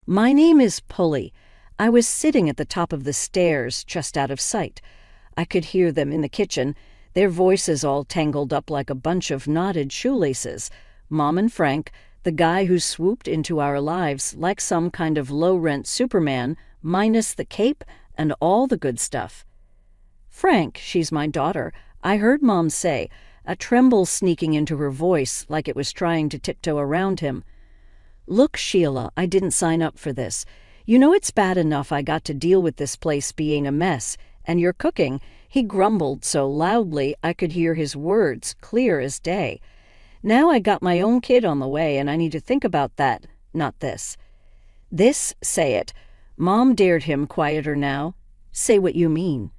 My name is Pulley. I was sitting at the top of the stairs, just out of sight. I could hear them in the kitchen, their voices all tangled up like a bunch of knotted shoelaces. Mom and Frank, the guy who swooped into our lives like some kind of low-rent Superman, minus the cape and all the good stuff. "Frank, she's my daughter," I heard Mom say, a tremble sneaking into her voice like it was trying to tiptoe around him. "Look, Sheila, I didn't sign up for this. You know it's bad enough I got to deal with this place being a mess, and you're cooking." He grumbled so loudly I could hear his words clear as day. "Now I got my own kid on the way, and I need to think about that, not this." "This, say it." Mom dared him quieter now. "Say what you mean."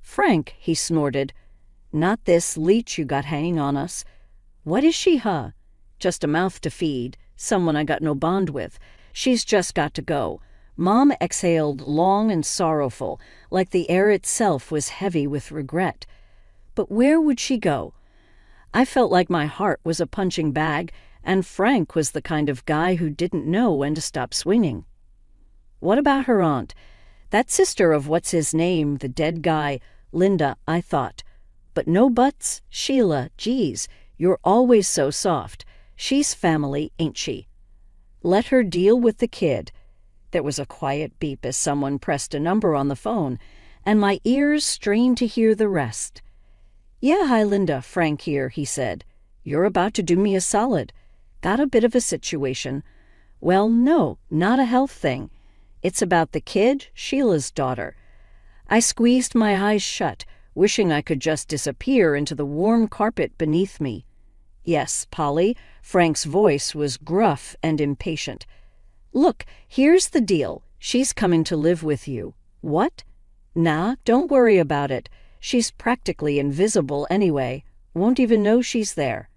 "Frank," he snorted. "Not this leech you got hanging on us." "What is she, huh?" "Just a mouth to feed. Someone I got no bond with. She's just got to go." Mom exhaled long and sorrowful, like the air itself was heavy with regret. But where would she go? I felt like my heart was a punching bag, and Frank was the kind of guy who didn't know when to stop swinging. What about her aunt? That sister of what's-his-name, the dead guy, Linda, I thought. But no buts. Sheila, geez, you're always so soft. She's family, ain't she? Let her deal with the kid. There was a quiet beep as someone pressed a number on the phone, and my ears strained to hear the rest. "Yeah, hi, Linda, Frank here," he said. "You're about to do me a solid. Got a bit of a situation." "Well, no, not a health thing. It's about the kid, Sheila's daughter." I squeezed my eyes shut, wishing I could just disappear into the warm carpet beneath me. "Yes, Polly." Frank's voice was gruff and impatient. "Look, here's the deal. She's coming to live with you." "What?" "Nah, don't worry about it. She's practically invisible anyway. Won't even know she's there."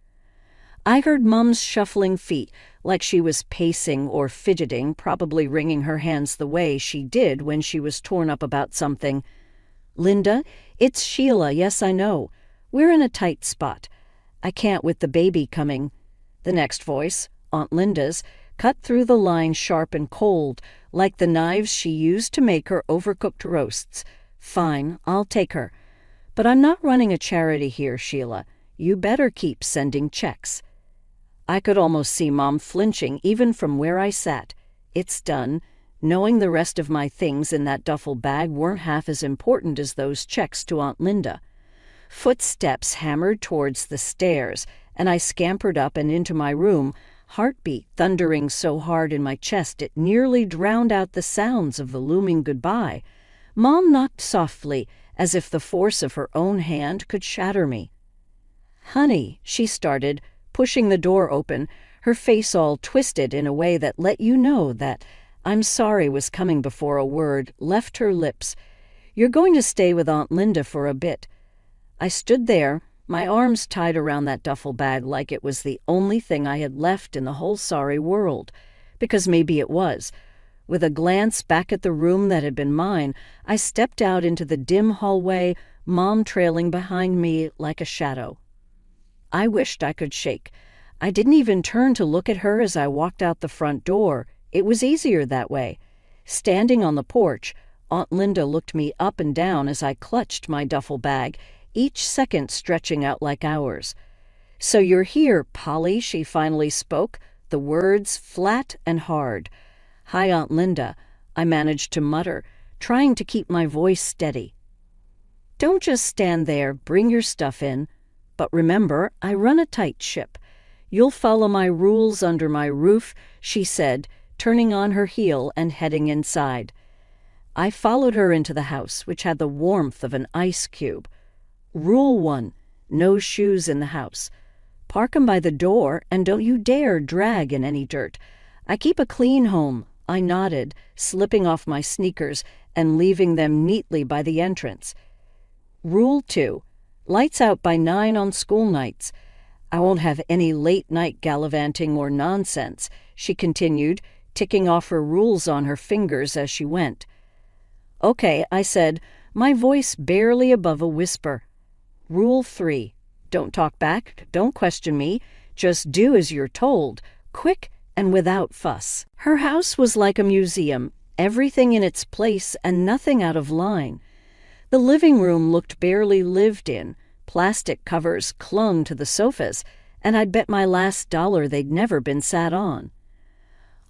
I heard Mom's shuffling feet, like she was pacing or fidgeting, probably wringing her hands the way she did when she was torn up about something. "Linda, it's Sheila, yes, I know. We're in a tight spot. I can't with the baby coming." The next voice, Aunt Linda's, cut through the line sharp and cold, like the knives she used to make her overcooked roasts. "Fine, I'll take her. But I'm not running a charity here, Sheila. You better keep sending checks." I could almost see Mom flinching even from where I sat. It's done. Knowing the rest of my things in that duffel bag weren't half as important as those checks to Aunt Linda. Footsteps hammered towards the stairs, and I scampered up and into my room, heartbeat thundering so hard in my chest it nearly drowned out the sounds of the looming goodbye. Mom knocked softly, as if the force of her own hand could shatter me. "Honey," she started, pushing the door open, her face all twisted in a way that let you know that "I'm sorry" was coming before a word left her lips. "You're going to stay with Aunt Linda for a bit." I stood there, my arms tied around that duffel bag like it was the only thing I had left in the whole sorry world. Because maybe it was. With a glance back at the room that had been mine, I stepped out into the dim hallway, Mom trailing behind me like a shadow. I wished I could shake. I didn't even turn to look at her as I walked out the front door. It was easier that way. Standing on the porch, Aunt Linda looked me up and down as I clutched my duffel bag, each second stretching out like hours. "So you're here, Polly," she finally spoke, the words flat and hard. "Hi, Aunt Linda," I managed to mutter, trying to keep my voice steady. "Don't just stand there, bring your stuff in. But remember, I run a tight ship. You'll follow my rules under my roof," she said, turning on her heel and heading inside. I followed her into the house, which had the warmth of an ice cube. Rule 1, no shoes in the house. Park 'em by the door, and don't you dare drag in any dirt. I keep a clean home, I nodded, slipping off my sneakers and leaving them neatly by the entrance. Rule 2, lights out by 9 on school nights. I won't have any late-night gallivanting or nonsense, she continued, ticking off her rules on her fingers as she went. "Okay," I said, my voice barely above a whisper. Rule 3, don't talk back, don't question me, just do as you're told, quick and without fuss. Her house was like a museum, everything in its place and nothing out of line. The living room looked barely lived in. Plastic covers clung to the sofas, and I'd bet my last dollar they'd never been sat on.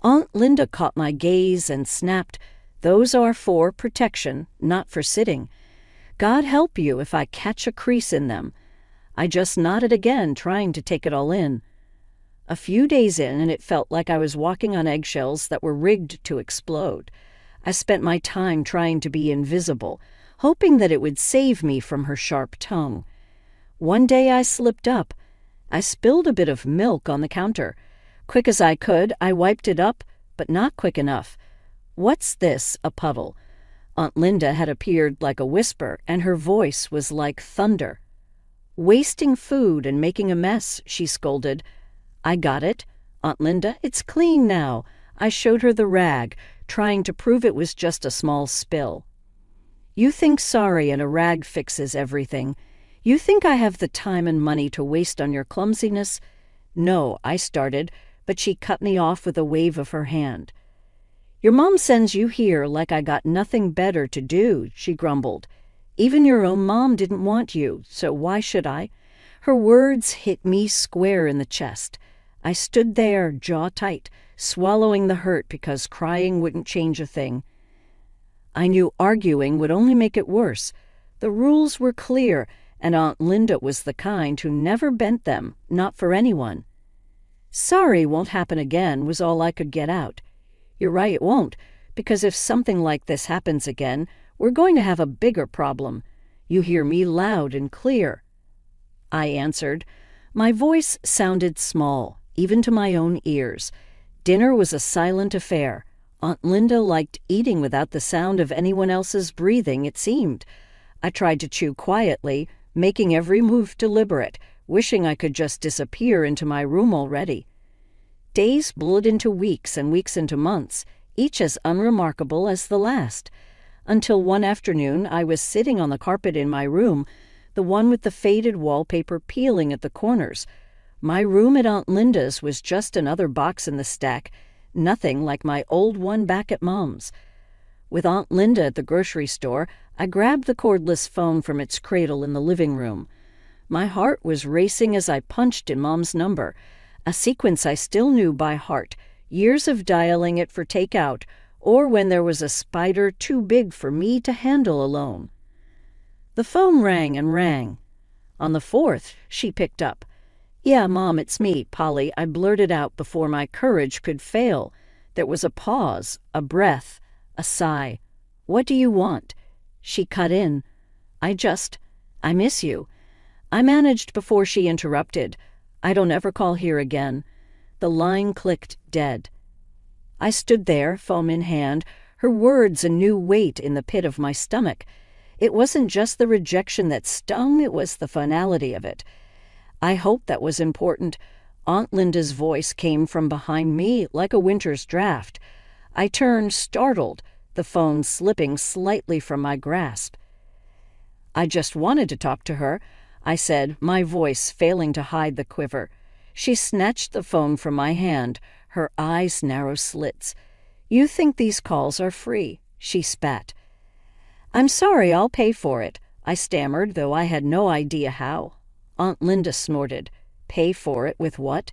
Aunt Linda caught my gaze and snapped, "Those are for protection, not for sitting. God help you if I catch a crease in them." I just nodded again, trying to take it all in. A few days in, and it felt like I was walking on eggshells that were rigged to explode. I spent my time trying to be invisible, hoping that it would save me from her sharp tongue. One day I slipped up. I spilled a bit of milk on the counter. Quick as I could, I wiped it up, but not quick enough. "What's this?" a puddle. Aunt Linda had appeared like a whisper, and her voice was like thunder. "Wasting food and making a mess," she scolded. "I got it. Aunt Linda, it's clean now." I showed her the rag, trying to prove it was just a small spill. "You think sorry and a rag fixes everything. You think I have the time and money to waste on your clumsiness?" "No," I started, but she cut me off with a wave of her hand. "Your mom sends you here like I got nothing better to do," she grumbled. "Even your own mom didn't want you, so why should I?" Her words hit me square in the chest. I stood there, jaw tight, swallowing the hurt because crying wouldn't change a thing. I knew arguing would only make it worse. The rules were clear, and Aunt Linda was the kind who never bent them, not for anyone. "Sorry won't happen again," was all I could get out. "You're right, it won't, because if something like this happens again, we're going to have a bigger problem. You hear me loud and clear." I answered. My voice sounded small, even to my own ears. Dinner was a silent affair. Aunt Linda liked eating without the sound of anyone else's breathing, it seemed. I tried to chew quietly, making every move deliberate, wishing I could just disappear into my room already. Days bled into weeks and weeks into months, each as unremarkable as the last, until one afternoon I was sitting on the carpet in my room, the one with the faded wallpaper peeling at the corners. My room at Aunt Linda's was just another box in the stack, nothing like my old one back at Mom's. With Aunt Linda at the grocery store, I grabbed the cordless phone from its cradle in the living room. My heart was racing as I punched in Mom's number, a sequence I still knew by heart, years of dialing it for takeout, or when there was a spider too big for me to handle alone. The phone rang and rang. On the fourth, she picked up. "Yeah, Mom, it's me, Polly," I blurted out before my courage could fail. There was a pause, a breath, a sigh. "What do you want?" She cut in. I miss you." I managed before she interrupted. "I don't ever call here again." The line clicked dead. I stood there, phone in hand, her words a new weight in the pit of my stomach. It wasn't just the rejection that stung, it was the finality of it. I hoped that was important. Aunt Linda's voice came from behind me like a winter's draft. I turned, startled, the phone slipping slightly from my grasp. "I just wanted to talk to her," I said, my voice failing to hide the quiver. She snatched the phone from my hand, her eyes narrow slits. "You think these calls are free," she spat. "I'm sorry, I'll pay for it," I stammered, though I had no idea how. Aunt Linda snorted. "Pay for it with what?"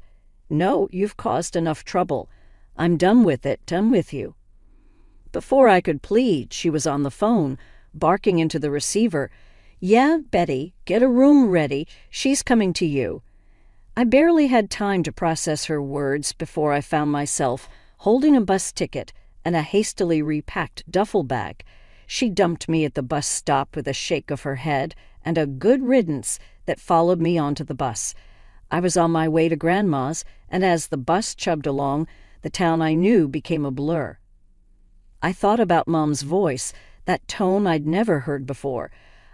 "No, you've caused enough trouble. I'm done with it, done with you." Before I could plead, she was on the phone, barking into the receiver. "Yeah, Betty, get a room ready. She's coming to you." I barely had time to process her words before I found myself holding a bus ticket and a hastily repacked duffel bag. She dumped me at the bus stop with a shake of her head and a good riddance that followed me onto the bus. I was on my way to Grandma's, and as the bus chugged along, the town I knew became a blur. I thought about Mom's voice, that tone I'd never heard before.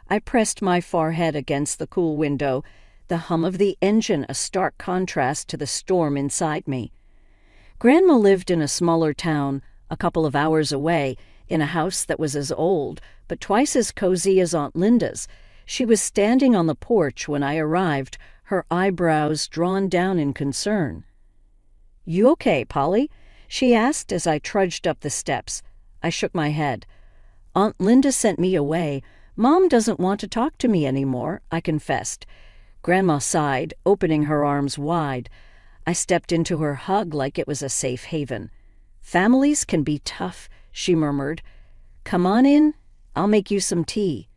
I pressed my forehead against the cool window, the hum of the engine a stark contrast to the storm inside me. Grandma lived in a smaller town, a couple of hours away, in a house that was as old, but twice as cozy as Aunt Linda's. She was standing on the porch when I arrived, her eyebrows drawn down in concern. "You okay, Polly?" she asked as I trudged up the steps. I shook my head. "Aunt Linda sent me away. Mom doesn't want to talk to me anymore," I confessed. Grandma sighed, opening her arms wide. I stepped into her hug like it was a safe haven. "Families can be tough," she murmured. "Come on in. I'll make you some tea."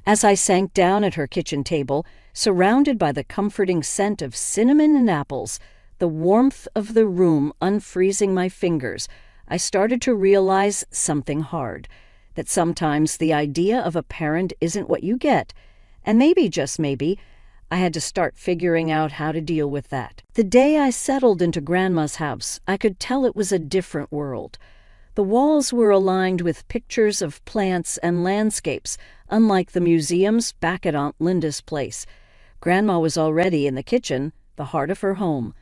As I sank down at her kitchen table, surrounded by the comforting scent of cinnamon and apples, the warmth of the room unfreezing my fingers, I started to realize something hard, that sometimes the idea of a parent isn't what you get, and maybe, just maybe, I had to start figuring out how to deal with that. The day I settled into Grandma's house, I could tell it was a different world. The walls were aligned with pictures of plants and landscapes, unlike the museums back at Aunt Linda's place. Grandma was already in the kitchen, the heart of her home.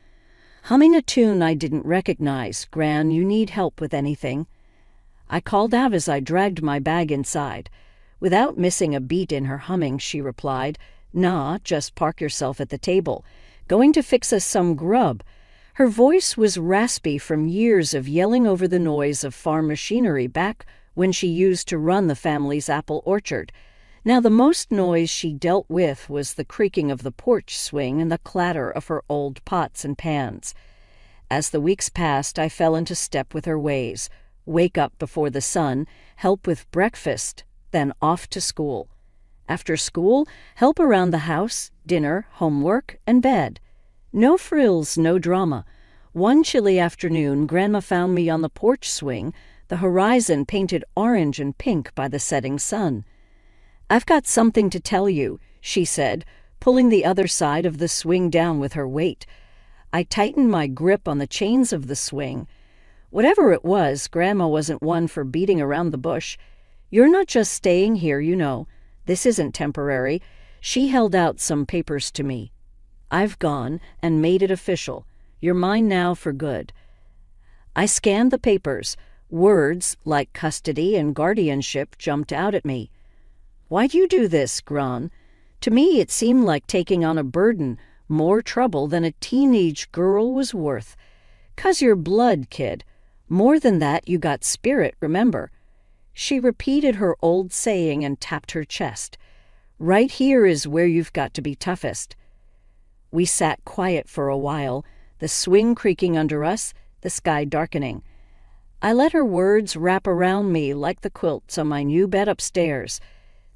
Humming a tune I didn't recognize, "Gran, you need help with anything?" I called out as I dragged my bag inside. Without missing a beat in her humming, she replied, "Nah, just park yourself at the table. Going to fix us some grub." Her voice was raspy from years of yelling over the noise of farm machinery back when she used to run the family's apple orchard. Now the most noise she dealt with was the creaking of the porch swing and the clatter of her old pots and pans. As the weeks passed, I fell into step with her ways. Wake up before the sun, help with breakfast, then off to school. After school, help around the house, dinner, homework, and bed. No frills, no drama. One chilly afternoon, Grandma found me on the porch swing, the horizon painted orange and pink by the setting sun. "I've got something to tell you," she said, pulling the other side of the swing down with her weight. I tightened my grip on the chains of the swing. Whatever it was, Grandma wasn't one for beating around the bush. "You're not just staying here, you know. This isn't temporary." She held out some papers to me. "I've gone and made it official. You're mine now for good." I scanned the papers. Words like custody and guardianship jumped out at me. "Why'd you do this, Gran?" To me it seemed like taking on a burden, more trouble than a teenage girl was worth. "'Cause you're blood, kid. More than that, you got spirit, remember." She repeated her old saying and tapped her chest. "Right here is where you've got to be toughest." We sat quiet for a while, the swing creaking under us, the sky darkening. I let her words wrap around me like the quilts on my new bed upstairs.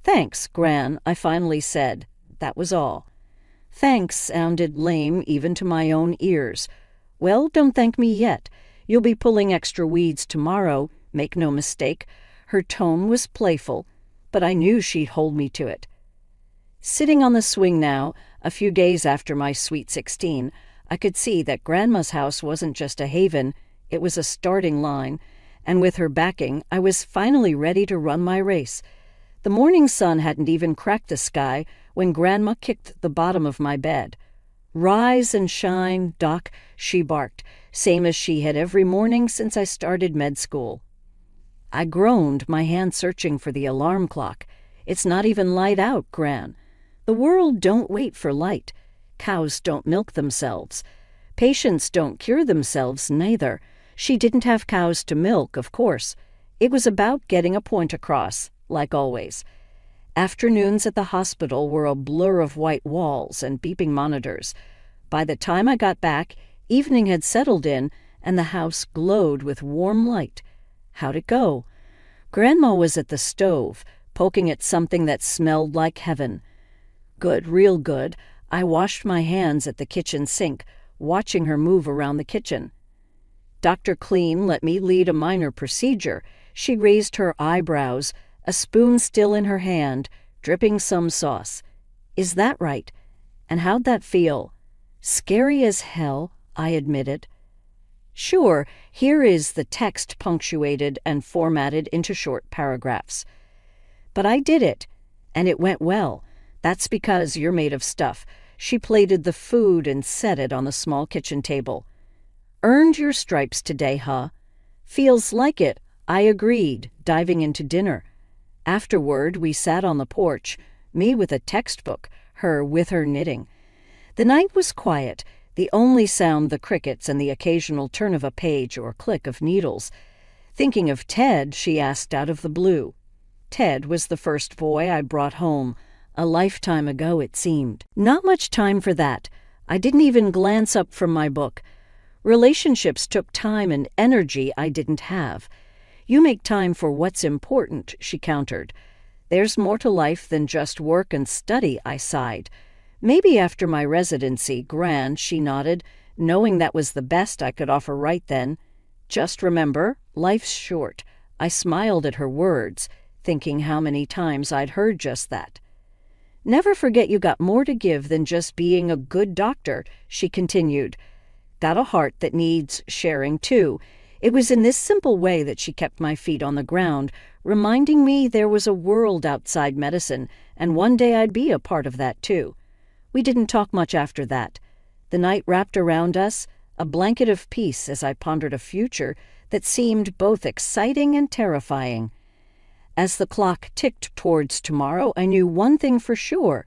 "Thanks, Gran," I finally said. That was all. Thanks sounded lame even to my own ears. "Well, don't thank me yet. You'll be pulling extra weeds tomorrow, make no mistake." Her tone was playful, but I knew she'd hold me to it. Sitting on the swing now, a few days after my sweet 16, I could see that Grandma's house wasn't just a haven, it was a starting line, and with her backing, I was finally ready to run my race. The morning sun hadn't even cracked the sky when Grandma kicked the bottom of my bed. "Rise and shine, Doc," she barked, same as she had every morning since I started med school. I groaned, my hand searching for the alarm clock. "It's not even light out, Gran." The world don't wait for light. Cows don't milk themselves. Patients don't cure themselves, neither. She didn't have cows to milk, of course. It was about getting a point across, like always. Afternoons at the hospital were a blur of white walls and beeping monitors. By the time I got back, evening had settled in, and the house glowed with warm light. How'd it go? Grandma was at the stove, poking at something that smelled like heaven. Good, real good. I washed my hands at the kitchen sink, watching her move around the kitchen. Dr. Clean let me lead a minor procedure. She raised her eyebrows, a spoon still in her hand, dripping some sauce. "Is that right? And how'd that feel?" "Scary as hell," I admitted. "Sure, here is the text punctuated and formatted into short paragraphs. But I did it, and it went well. That's because you're made of stuff." She plated the food and set it on the small kitchen table. "Earned your stripes today, huh?" "Feels like it," I agreed, diving into dinner. Afterward, we sat on the porch, me with a textbook, her with her knitting. The night was quiet. The only sound the crickets and the occasional turn of a page or click of needles. Thinking of Ted, she asked out of the blue. Ted was the first boy I brought home. A lifetime ago, it seemed. Not much time for that. I didn't even glance up from my book. Relationships took time and energy I didn't have. You make time for what's important, she countered. There's more to life than just work and study, I sighed. Maybe after my residency, grand, she nodded, knowing that was the best I could offer right then. Just remember, life's short. I smiled at her words, thinking how many times I'd heard just that. Never forget you got more to give than just being a good doctor, she continued. Got a heart that needs sharing, too. It was in this simple way that she kept my feet on the ground, reminding me there was a world outside medicine, and one day I'd be a part of that, too. We didn't talk much after that. The night wrapped around us, a blanket of peace as I pondered a future that seemed both exciting and terrifying. As the clock ticked towards tomorrow, I knew one thing for sure.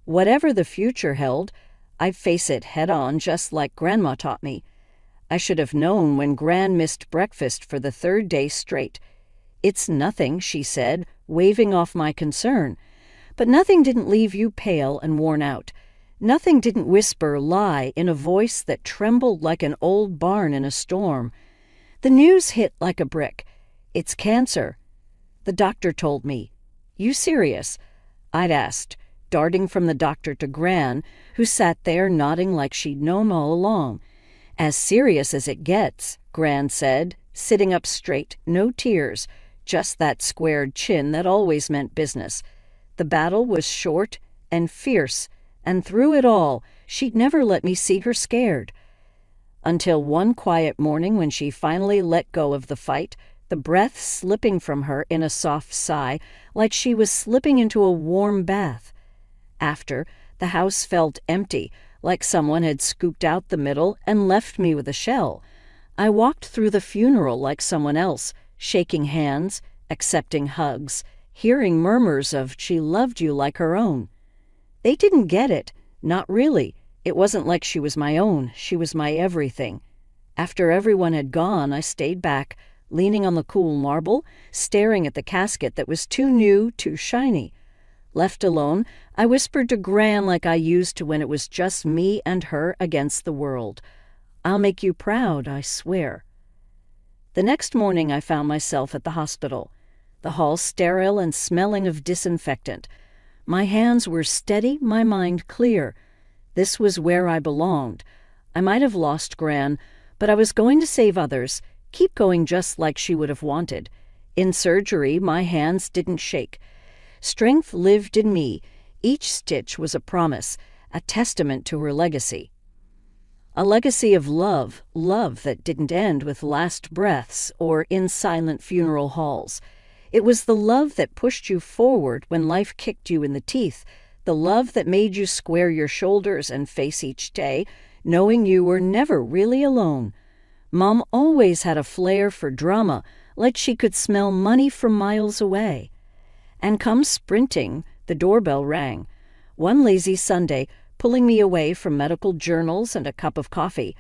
Whatever the future held, I'd face it head-on just like Grandma taught me. I should have known when Gran missed breakfast for the third day straight. It's nothing, she said, waving off my concern. But nothing didn't leave you pale and worn out. Nothing didn't whisper lie in a voice that trembled like an old barn in a storm. The news hit like a brick. It's cancer. The doctor told me. You serious? I'd asked, darting from the doctor to Gran, who sat there nodding like she'd known all along. As serious as it gets, Gran said, sitting up straight, no tears, just that squared chin that always meant business. The battle was short and fierce, and through it all, she'd never let me see her scared. Until one quiet morning when she finally let go of the fight, the breath slipping from her in a soft sigh, like she was slipping into a warm bath. After, the house felt empty, like someone had scooped out the middle and left me with a shell. I walked through the funeral like someone else, shaking hands, accepting hugs, hearing murmurs of she loved you like her own. They didn't get it, not really. It wasn't like she was my own, she was my everything. After everyone had gone, I stayed back, leaning on the cool marble, staring at the casket that was too new, too shiny. Left alone, I whispered to Gran like I used to when it was just me and her against the world. I'll make you proud, I swear. The next morning I found myself at the hospital, the hall sterile and smelling of disinfectant. My hands were steady, my mind clear. This was where I belonged. I might have lost Gran, but I was going to save others, keep going just like she would have wanted. In surgery, my hands didn't shake. Strength lived in me. Each stitch was a promise, a testament to her legacy. A legacy of love, love that didn't end with last breaths or in silent funeral halls. It was the love that pushed you forward when life kicked you in the teeth, the love that made you square your shoulders and face each day, knowing you were never really alone. Mom always had a flair for drama, like she could smell money from miles away. And come sprinting, the doorbell rang. One lazy Sunday, pulling me away from medical journals and a cup of coffee.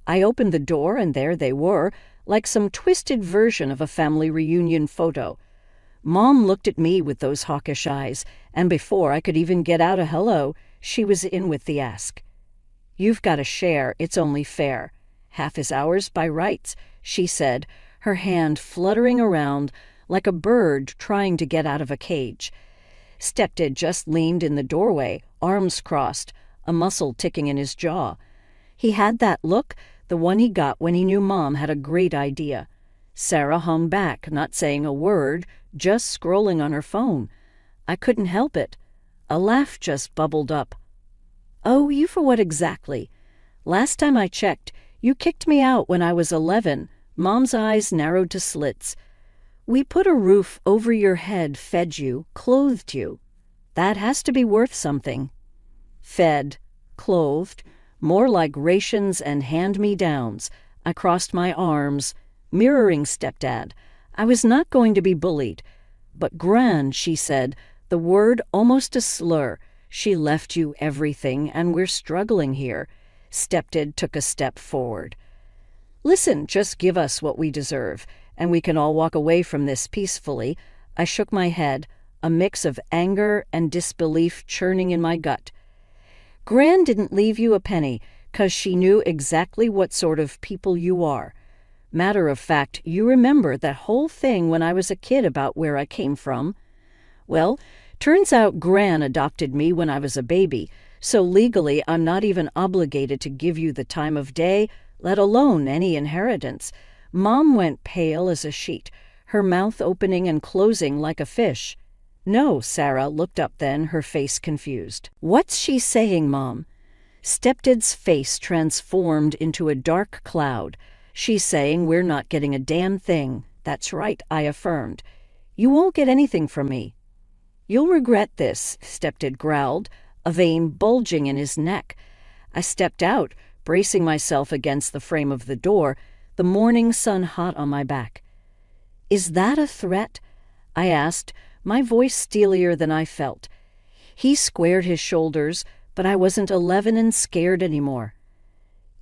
I opened the door, and there they were, like some twisted version of a family reunion photo. Mom looked at me with those hawkish eyes, and before I could even get out a hello, she was in with the ask. You've got to share, it's only fair. Half is ours by rights, she said, her hand fluttering around like a bird trying to get out of a cage. Stepdad just leaned in the doorway, arms crossed, a muscle ticking in his jaw. He had that look, the one he got when he knew Mom had a great idea. Sarah hung back, not saying a word, just scrolling on her phone. I couldn't help it. A laugh just bubbled up. Oh, you for what exactly? Last time I checked, you kicked me out when I was 11. Mom's eyes narrowed to slits. We put a roof over your head, fed you, clothed you. That has to be worth something. Fed, clothed, more like rations and hand-me-downs. I crossed my arms, mirroring Stepdad. I was not going to be bullied. But Gran, she said, the word almost a slur. She left you everything, and we're struggling here. Stepdad took a step forward. Listen, just give us what we deserve, and we can all walk away from this peacefully. I shook my head, a mix of anger and disbelief churning in my gut. Gran didn't leave you a penny, 'cause she knew exactly what sort of people you are. Matter of fact, you remember that whole thing when I was a kid about where I came from? Well, turns out Gran adopted me when I was a baby, so legally I'm not even obligated to give you the time of day, let alone any inheritance. Mom went pale as a sheet, her mouth opening and closing like a fish. No, Sarah looked up then, her face confused. What's she saying, Mom? Stepdad's face transformed into a dark cloud. She's saying we're not getting a damn thing. That's right, I affirmed. You won't get anything from me. You'll regret this, Stepdad growled, a vein bulging in his neck. I stepped out, bracing myself against the frame of the door, the morning sun hot on my back. Is that a threat? I asked, my voice steelier than I felt. He squared his shoulders, but I wasn't 11 and scared anymore.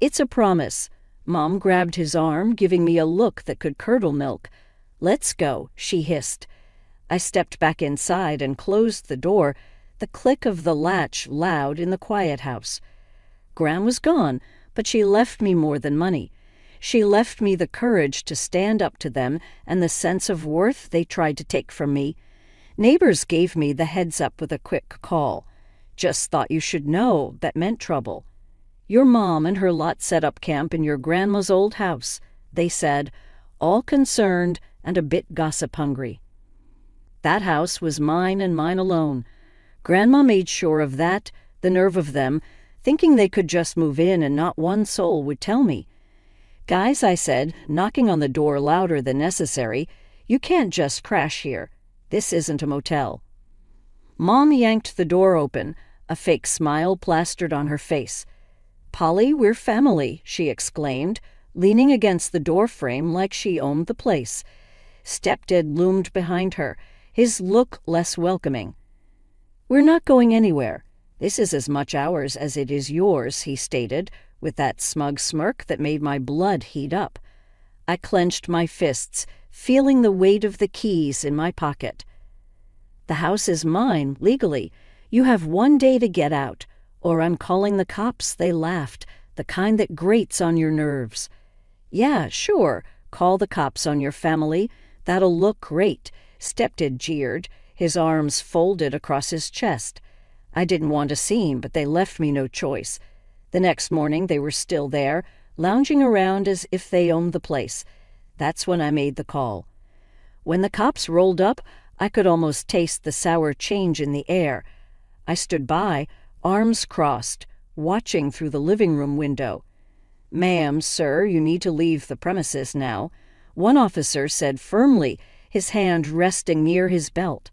It's a promise. Mom grabbed his arm, giving me a look that could curdle milk. Let's go, she hissed. I stepped back inside and closed the door, the click of the latch loud in the quiet house. Gran was gone, but she left me more than money. She left me the courage to stand up to them and the sense of worth they tried to take from me. Neighbors gave me the heads up with a quick call. Just thought you should know, that meant trouble. Your mom and her lot set up camp in your grandma's old house, they said, all concerned and a bit gossip-hungry. That house was mine and mine alone. Grandma made sure of that, the nerve of them, thinking they could just move in and not one soul would tell me. Guys, I said, knocking on the door louder than necessary, you can't just crash here. This isn't a motel. Mom yanked the door open, a fake smile plastered on her face. Polly, we're family, she exclaimed, leaning against the doorframe like she owned the place. Stepdad loomed behind her, his look less welcoming. We're not going anywhere. This is as much ours as it is yours, he stated, with that smug smirk that made my blood heat up. I clenched my fists, feeling the weight of the keys in my pocket. The house is mine, legally. You have 1 day to get out, or I'm calling the cops, they laughed, the kind that grates on your nerves. Yeah, sure, call the cops on your family. That'll look great, Stepdad jeered, his arms folded across his chest. I didn't want a scene, but they left me no choice. The next morning they were still there, lounging around as if they owned the place. That's when I made the call. When the cops rolled up, I could almost taste the sour change in the air. I stood by, arms crossed, watching through the living room window. Ma'am, sir, you need to leave the premises now, one officer said firmly, his hand resting near his belt.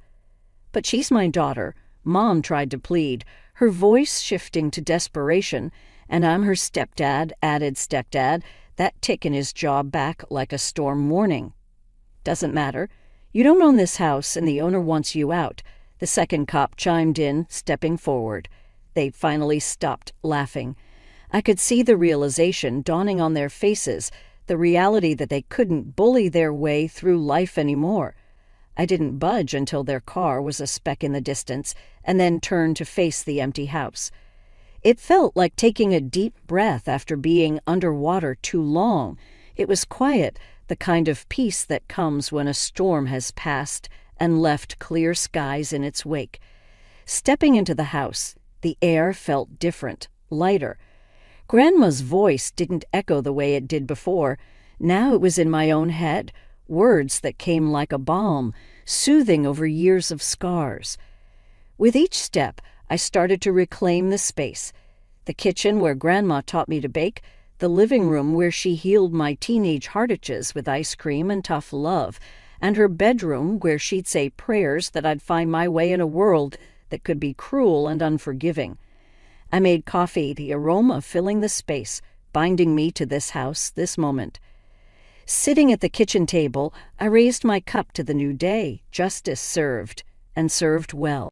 But she's my daughter, Mom tried to plead, her voice shifting to desperation, and I'm her stepdad, added Stepdad, that tick in his jaw back like a storm warning. Doesn't matter. You don't own this house, and the owner wants you out, the second cop chimed in, stepping forward. They finally stopped laughing. I could see the realization dawning on their faces, the reality that they couldn't bully their way through life anymore. I didn't budge until their car was a speck in the distance, and then turned to face the empty house. It felt like taking a deep breath after being underwater too long. It was quiet, the kind of peace that comes when a storm has passed and left clear skies in its wake. Stepping into the house, the air felt different, lighter. Grandma's voice didn't echo the way it did before. Now it was in my own head, words that came like a balm, soothing over years of scars. With each step, I started to reclaim the space. The kitchen where Grandma taught me to bake, the living room where she healed my teenage heart itches with ice cream and tough love, and her bedroom where she'd say prayers that I'd find my way in a world that could be cruel and unforgiving. I made coffee, the aroma filling the space, binding me to this house, this moment. Sitting at the kitchen table, I raised my cup to the new day, justice served, and served well.